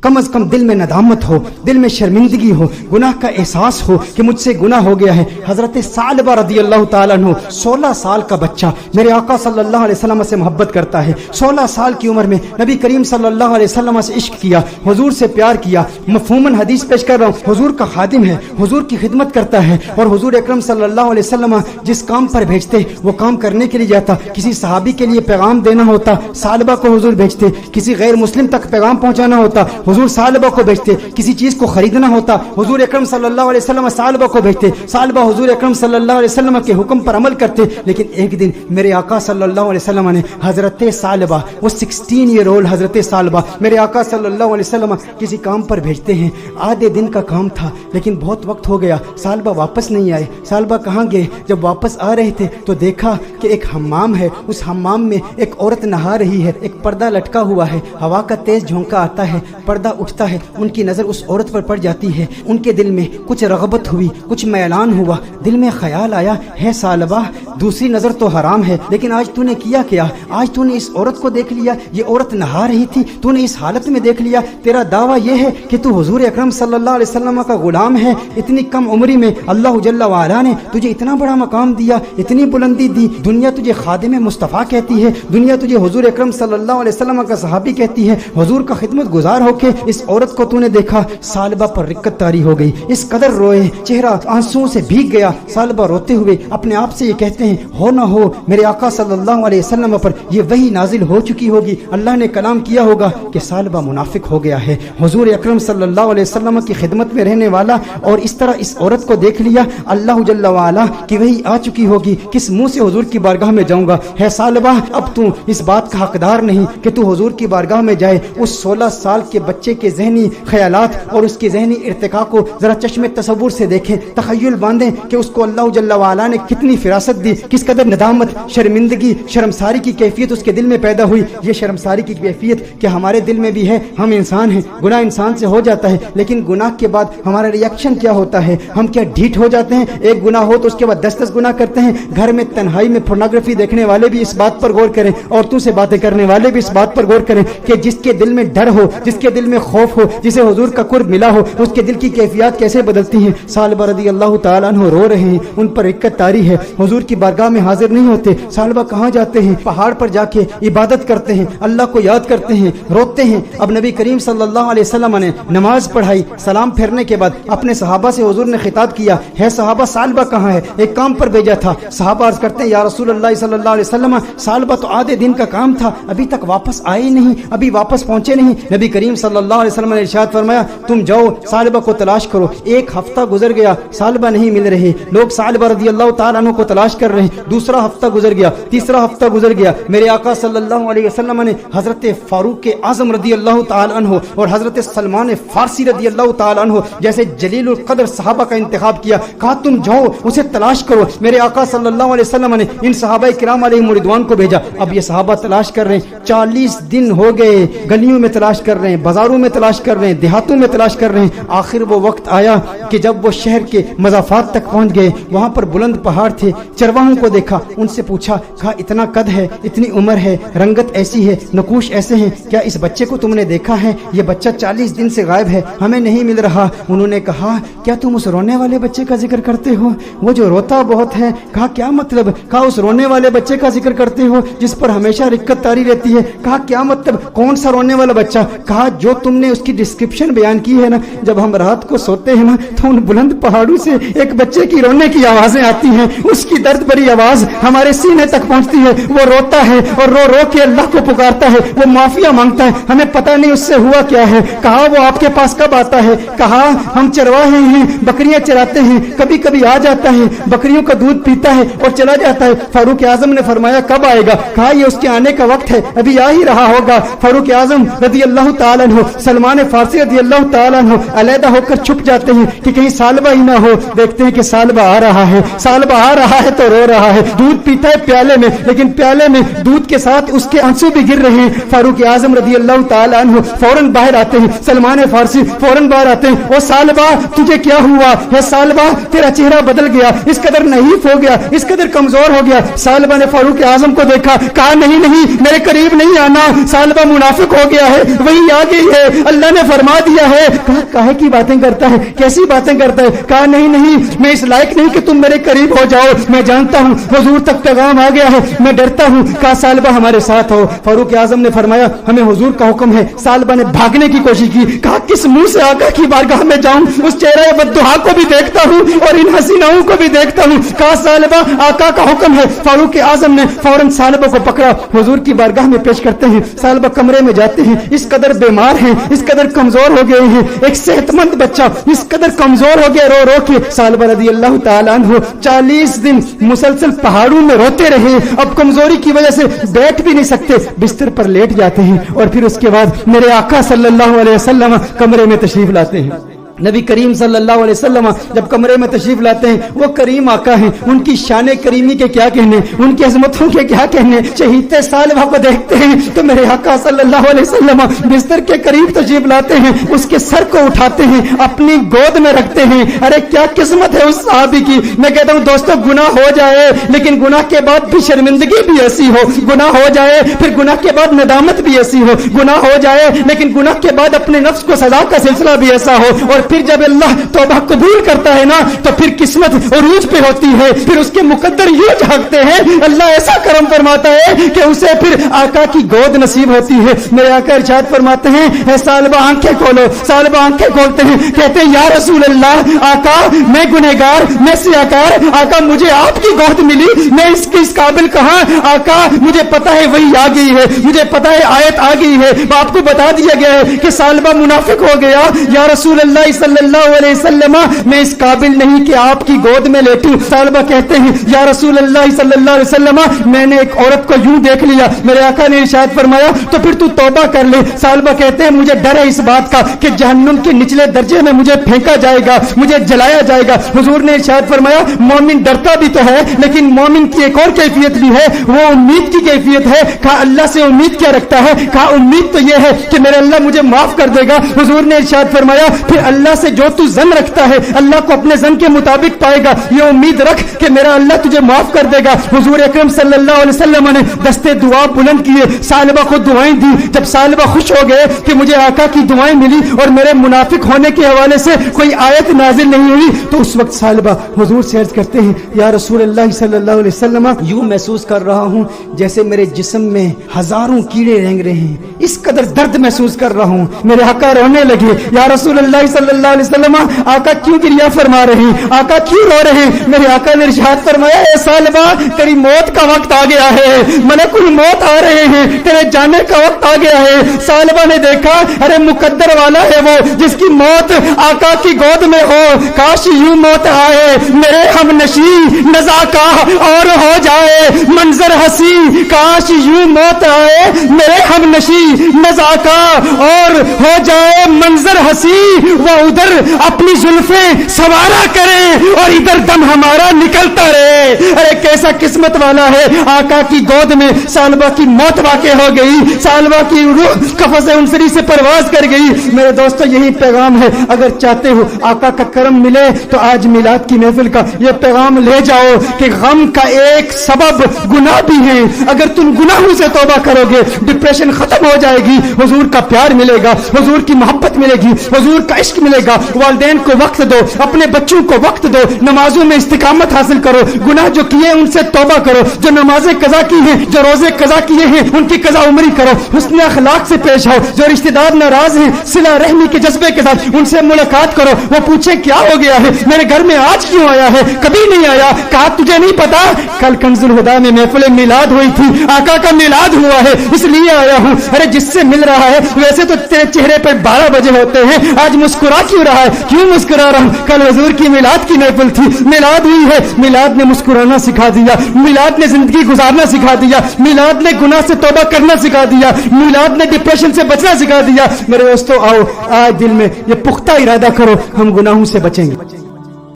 कम अज कम दिल में नदामत हो, दिल में शर्मिंदगी हो, गुनाह का एहसास हो कि मुझसे गुनाह हो गया है। हजरत सालबा रदी अल्लाह ताला अन्हु 16 साल का बच्चा मेरे आका सल्लल्लाहु अलैहि वसल्लम से मोहब्बत करता है। 16 साल की उम्र में नबी करीम सल्लल्लाहु अलैहि वसल्लम से इश्क किया, हुजूर से प्यार किया। मफहूमन हदीस पेश कर रहा हूँ, हुजूर का खादिम है, हुजूर की खिदमत करता है और हुजूर अकरम सल्लल्लाहु अलैहि वसल्लम जिस काम पर भेजते वो काम करने के लिए जाता। किसी सहाबी के लिए पैगाम देना होता, सालबा को हुजूर भेजते। किसी गैर मुस्लिम तक पैगाम पहुंचाना होता, हुजूर सालबा को भेजते। किसी चीज को खरीदना होता, हुजूर अकरम सल्लल्लाहु अलैहि वसल्लम सालबा को भेजते। सालबा हुजूर अकरम सल्लल्लाहु अलैहि वसल्लम के हुक्म पर अमल करते। लेकिन एक दिन मेरे आका सल्लल्लाहु अलैहि वसल्लम ने हजरत सालबा, वो 16 ईयर ओल्ड हजरत सालबा मेरे आका सल्लल्लाहु अलैहि वसल्लम किसी काम पर भेजते हैं। आधे दिन का काम था लेकिन बहुत वक्त हो गया, सालबा वापस नहीं आए। सालबा कहाँ गए? जब वापस आ रहे थे तो देखा कि एक हम्माम है, उस हम्माम में एक औरत नहा रही है, एक पर्दा लटका हुआ है, हवा का तेज झोंका आता है, पर्दा उठता है, उनकी नजर उस औरत पर पड़ जाती है। उनके दिल में कुछ रगबत हुई, कुछ मैलान हुआ। दिल में ख्याल आया, है सालबा दूसरी नजर तो हराम है लेकिन आज तूने किया क्या? आज तूने इस औरत को देख लिया, ये औरत नहा रही थी, तूने इस हालत में देख लिया। तेरा दावा ये है कि तू हुजूर अकरम सल्लल्लाहु अलैहि वसल्लम का गुलाम है। इतनी कम उम्री में अल्लाह जल्ला वाला ने तुझे इतना बड़ा मकाम दिया, इतनी बुलंदी दी। दुनिया तुझे खादिम मुस्तफ़ा कहती है, दुनिया तुझे हुजूर अकरम सल्लल्लाहु अलैहि वसल्लम का सहाबी कहती है। हुजूर का खिदमत गुजार होके इस औरत को तूने देखा। सालबा पर रिक्कत तारी हो गई, इस कदर रोए, चेहरा आंसुओं से भीग गया। सालबा रोते हुए अपने आप से ये कहते हैं, हो ना हो मेरे आका सल्लल्लाहु अलैहि वसल्लम पर ये वही नाजिल हो चुकी होगी, अल्लाह ने कलाम किया होगा कि सालबा मुनाफिक हो गया है। हुजूर अकरम सल्लल्लाहु अलैहि वसल्लम की खिदमत में रहने वाला और इस तरह इस औरत को देख लिया, अल्लाह जल्ला वाला की वही आ चुकी होगी, किस मुंह से हुजूर की बारगाह में जाऊंगा। है सालबा अब तू इस बात का हकदार नहीं कि तू हुजूर की बारगाह में जाए। उस 16 साल के बच्चे के जहनी ख्यालात और उसके जहनी इर्तिका को जरा चश्मे तसव्वुर से देखें, तखय्युल बांधें कि उसको अल्लाह जल्ला वाला ने कितनी फिरासत दी, किस कदर नदामत, शर्मिंदगी, शर्मसारी की कैफियत उसके दिल में पैदा हुई। ये शर्मसारी की कैफियत कि हमारे दिल में भी है, हम इंसान हैं, गुनाह इंसान से हो जाता है, लेकिन गुनाह के बाद हमारा रिएक्शन क्या होता है? हम क्या ढीठ हो जाते हैं? एक गुनाह हो तो उसके बाद 10-10 गुनाह करते हैं। घर में तन्हाई में पोर्नोग्राफी देखने वाले भी इस बात पर गौर करें, औरतों से बातें करने वाले भी इस बात पर गौर करें कि जिसके दिल में डर हो, जिसके दिल में खौफ हो, जिसे हुजूर का कुर्ब मिला हो, उसके दिल की कैफियत कैसे बदलती हैं। सालबा रदी अल्लाह ताला अन्हु रो रहे हैं, उन पर रिक्कत तारी है, हुजूर की बारगाह में हाजिर नहीं होते। सालबा कहाँ जाते हैं? पहाड़ पर जाके इबादत करते हैं, अल्लाह को याद करते हैं, रोते हैं। अब नबी करीम सल्लल्लाहु अलैहि वसल्लम ने नमाज पढ़ाई, सलाम फेरने के बाद अपने सहाबा से हुजूर ने खिताब किया, है सहाबा सालबा कहाँ है? एक काम पर भेजा था। सहाबा अर्ज करते हैं, या रसूल अल्लाह सल्लल्लाहु अलैहि वसल्लम सालबा तो आधे दिन का काम था, अभी तक वापस आए नहीं, अभी वापस पहुंचे नहीं। नबी करीम सल्लल्लाहु अलैहि वसल्लम ने इरशाद फरमाया, तुम जाओ सालबा को तलाश करो। एक हफ्ता गुजर गया, सालबा नहीं मिल रहे, लोग सालबा रदी अल्लाह ताला अन्हु को तलाश कर रहे हैं। दूसरा हफ्ता गुजर गया, तीसरा हफ्ता गुजर गया। मेरे आका सल्लल्लाहु अलैहि वसल्लम ने हजरत फारूक आजम रदी अल्लाह ताला अन्हु और हजरत सलमान फारसी रदी अल्लाह ताला अन्हु जैसे जलीलुल कदर सहाबा का इंतखाब किया, कहा तुम जाओ उसे तलाश करो। मेरे आका सल्लल्लाहु अलैहि वसल्लम ने इन सहाबा किराम अलैहिम रिदवान को भेजा। अब ये सहाबा तलाश कर रहे हैं, 40 दिन हो गए, गलियों में तलाश कर रहे हैं, बाजारों में तलाश कर रहे हैं, देहातों में तलाश कर रहे हैं। आखिर वो वक्त आया कि जब वो शहर के मज़ाफात तक पहुंच गए, वहां पर बुलंद पहाड़ थे। चरवाहों को देखा, उनसे पूछा, कहा इतना कद है, इतनी उम्र है, रंगत ऐसी है, नकूश ऐसे हैं, क्या इस बच्चे को तुमने देखा है? ये बच्चा 40 दिन से गायब है, हमें नहीं मिल रहा। उन्होंने कहा, क्या तुम उस रोने वाले बच्चे का जिक्र करते हो, वो जो रोता बहुत है? कहा क्या मतलब? कहा उस रोने वाले बच्चे का जिक्र करते हो जिस पर हमेशा रिक्कत तारी रहती है? कहा क्या मतलब, कौन सा रोने वाला बच्चा? कहा जो तुमने उसकी डिस्क्रिप्शन बयान की है ना, जब हम रात को सोते हैं ना तो उन बुलंद पहाड़ों से एक बच्चे की रोने की आवाजें आती हैं, उसकी दर्द भरी आवाज हमारे सीने तक पहुंचती है। वो रोता है और रो रो के अल्लाह को पुकारता है, वो माफिया मांगता है, हमें पता नहीं उससे हुआ क्या है। कहा वो आपके पास कब आता है? कहा हम चरवाहे हैं, बकरियां चराते हैं, कभी कभी आ जाता है, बकरियों का दूध पीता है और चला जाता है। फारूक आजम ने फरमाया कब आएगा? कहा ये उसके आने का वक्त है, अभी आ ही रहा होगा। फारूक आजम रदी अल्लाह ताला अन्हु, सलमान फारसी रदी अल्लाह ताला अन्हु अलहदा होकर छुप जाते हैं कि कहीं सालबा ही ना हो। देखते हैं कि सालबा आ रहा है, सालबा आ रहा है तो रो रहा है, दूध पीता है प्याले में, लेकिन प्याले में दूध के साथ उसके आंसू भी गिर रहे हैं। फारूक आजम रदी अल्लाह ताला अन्हु फौरन बाहर आते हैं, सलमान फारसी फौरन बाहर आते हैं, ओ सालबा तुझे क्या हुआ है? सालबा तेरा चेहरा बदल गया, इस कदर नहीफ हो गया, इस कदर कमजोर हो गया। सालबा ने फारूक आजम को देखा, कहा नहीं नहीं मेरे करीब नहीं आना, सालबा मुनाफिक हो गया है, वही आ गई है, अल्लाह ने फरमा दिया है। कहा काहे की बातें करता है, कैसी बातें करता है? कहा नहीं नहीं, मैं इस लायक नहीं कि तुम मेरे करीब हो जाओ, मैं जानता हूँ हुजूर तक पैगाम आ गया है, मैं डरता हूँ। कहा सालबा हमारे साथ हो। फारूक आजम ने फरमाया हमें हुजूर का हुक्म है। सालबा ने भागने की कोशिश की। कहा किस मुंह से आका की बारगाह में जाऊं, उस चेहरे बद्दुआ को भी देखता हूँ और इन हसीनाओं को भी देखता हूँ। कहा सालबा आका का हुक्म है। फारूक आजम ने फौरन सालबा को पकड़ा, हुजूर की बारगाह में पेश करते हैं। सालबा कमरे में जाते हैं, इस कदर बीमार हैं, इस कदर कमजोर हो गए हैं, एक सेहतमंद बच्चा इस कदर कमजोर हो गया, रो रो के। सालबा रदी अल्लाह ताला अन्हु 40 दिन मुसलसल पहाड़ों में रोते रहे। अब कमजोरी की वजह से बैठ भी नहीं सकते, बिस्तर पर लेट जाते हैं और फिर उसके बाद मेरे आका सल्लल्लाहु अलैहि वसल्लम कमरे में तशरीफ लाते हैं। नबी करीम सल्लल्लाहु अलैहि वसल्लम जब कमरे में तशरीफ लाते हैं, वो करीम आका हैं, उनकी शान करीमी के क्या कहने, उनकी अजमतों के क्या कहने। शहीद सालबा को देखते हैं तो मेरे आका सल्लल्लाहु अलैहि वसल्लम बिस्तर के करीब तशरीफ लाते हैं, उसके सर को उठाते हैं, अपनी गोद में रखते हैं। अरे क्या किस्मत है उस सहाबी की। मैं कहता हूँ दोस्तों, गुनाह हो जाए लेकिन गुनाह के बाद भी शर्मिंदगी भी ऐसी हो, गुनाह हो जाए फिर गुनाह के बाद नदामत भी ऐसी हो, गुनाह हो जाए लेकिन गुनाह के बाद अपने नफ्स को सजा का सिलसिला भी ऐसा हो। और फिर जब अल्लाह तौबा कबूल करता है ना, तो फिर किस्मत उरूज पे होती है, फिर उसके मुकद्दर यूं झांकते हैं, अल्लाह ऐसा करम फरमाता है कि उसे फिर आका की गोद नसीब होती है। मेरे आका इरशाद फरमाते हैं सालबा आंखें खोलो। सालबा आंखें खोलते हैं, कहते हैं या रसूल अल्लाह, आका मैं गुनहगार, मैं सियाकार, आका मुझे आपकी गोद मिली, मैं इस काबिल कहां आका, मुझे पता है वही आ गई है, मुझे पता है आयत आ गई है, आपको बता दिया गया है कि सालबा मुनाफिक हो गया। या रसूल अल्लाह सल्लल्लाहु अलैहि वसल्लम, मैं इस काबिल नहीं कि आपकी गोद में लेटूं। सालबा कहते हैं या रसूल अल्लाह सल्लल्लाहु अलैहि वसल्लम, मैंने एक औरत को यूं देख लिया। मेरे आका ने इरशाद फरमाया तो फिर तू तौबा कर ले। सालबा कहते हैं मुझे डर है इस बात का कि जहन्नुम के निचले दर्जे में मुझे फेंका जाएगा, मुझे जलाया जाएगा। हुजूर ने इरशाद फरमाया मोमिन डरता भी तो है, लेकिन मोमिन की एक और कैफियत भी है, वो उम्मीद की कैफियत है। कहा अल्लाह से उम्मीद क्या रखता है? कहा उम्मीद तो यह है कि मेरे अल्लाह मुझे माफ कर देगा। हुजूर ने इरशाद फरमाया फिर अल्लाह से जो तू जन रखता है, अल्लाह को अपने जन के मुताबिक पाएगा, ये उम्मीद रख कि मेरा अल्लाह तुझे माफ कर देगा। हुजूर अकरम सल्लल्लाहु अलैहि वसल्लम ने दस्ते दुआ बुलंद किए, सालबा को दुआएं दी। जब सालबा खुश हो गए कि मुझे आका की दुआएं मिली और मेरे मुनाफिक होने के हवाले से कोई आयत नाजिल नहीं हुई, तो उस वक्त सालबा हुजूर से अर्ज करते हैं या रसूल अल्लाह सल्लल्लाहु अलैहि वसल्लम, यूं महसूस कर रहा हूं जैसे मेरे जिस्म में हजारों कीड़े रेंग रहे हैं, इस कदर दर्द महसूस कर रहा हूं। मेरे आका रोने लगे, या रसूल अल्लाह सल्लल्लाहु अलैहि वसल्लम, आका क्यों गिरिया फरमा रहे हैं, आका क्यों रो रहे हैं? मेरे आका ने इरशाद फरमाया ए सालबा, तेरी मौत का वक्त आ गया है, मलकुल मौत आ रहे हैं, तेरे जाने का वक्त आ गया है। सालबा ने देखा अरे मुकद्दर वाला है वो जिसकी मौत आका की गोद में हो, काश यूं मौत आए मेरे हम नशी नजाका और हो जाए मंजर हंसी, काश यूं मौत आए मेरे हम नशी नजाका और हो जाए मंजर हंसी, वो उधर अपनी जुल्फे सवारा करे और इधर दम हमारा निकलता रहे। अरे कैसा किस्मत वाला है, आका की गोद में सालबा की मौत वाक़ई हो गई, सालबा की रूह कफ़स उनसरी से परवाज कर गई। मेरे दोस्तों यही पैगाम है, अगर चाहते हो आका का करम मिले तो आज मिलाद की महफिल का ये पैगाम ले जाओ कि गम का एक सबब गुनाह भी है, अगर तुम गुनाहों से तौबा करोगे डिप्रेशन खत्म हो जाएगी, हुजूर का प्यार मिलेगा, हुजूर की मोहब्बत मिलेगी, हुजूर का इश्क मिलेगा। वालिदैन को वक्त दो, अपने बच्चों को वक्त दो, नमाजों में इस्तिकामत हासिल करो, गुनाह जो किए उनसे तौबा करो, जो नमाजें कज़ा की हैं, जो रोजे कज़ा किए हैं उनकी कज़ा उमरी करो, हुस्न अखलाक से पेश आओ, जो रिश्तेदार नाराज हैं सिला रहमी के जज्बे के साथ उनसे मुलाकात करो, वो पूछे क्या हो गया है, मेरे घर में आज क्यों आया है, कभी नहीं आया। कहा तुझे नहीं पता कल कंजुल हुदा में महफिल मिलाद हुई थी, आका का मिलाद हुआ है इसलिए आया हूँ। अरे जिससे मिल रहा है वैसे तो तेरे चेहरे पर 12 बजे होते हैं, आज मुस्कुरा क्यों रहा है, क्यों मुस्कुरा रहा हूँ? कल हुजूर की मिलाद की महफिल थी, मिलाद हुई है, मिलाद ने मुस्कुराना सिखा दिया, मिलाद ने जिंदगी गुजारना सिखा दिया, मिलाद ने गुनाह से तौबा करना सिखा दिया, मिलाद ने डिप्रेशन से बचना सिखा दिया। मेरे दोस्तों आओ आज दिल में ये पुख्ता इरादा करो, हम गुनाहों से बचेंगे।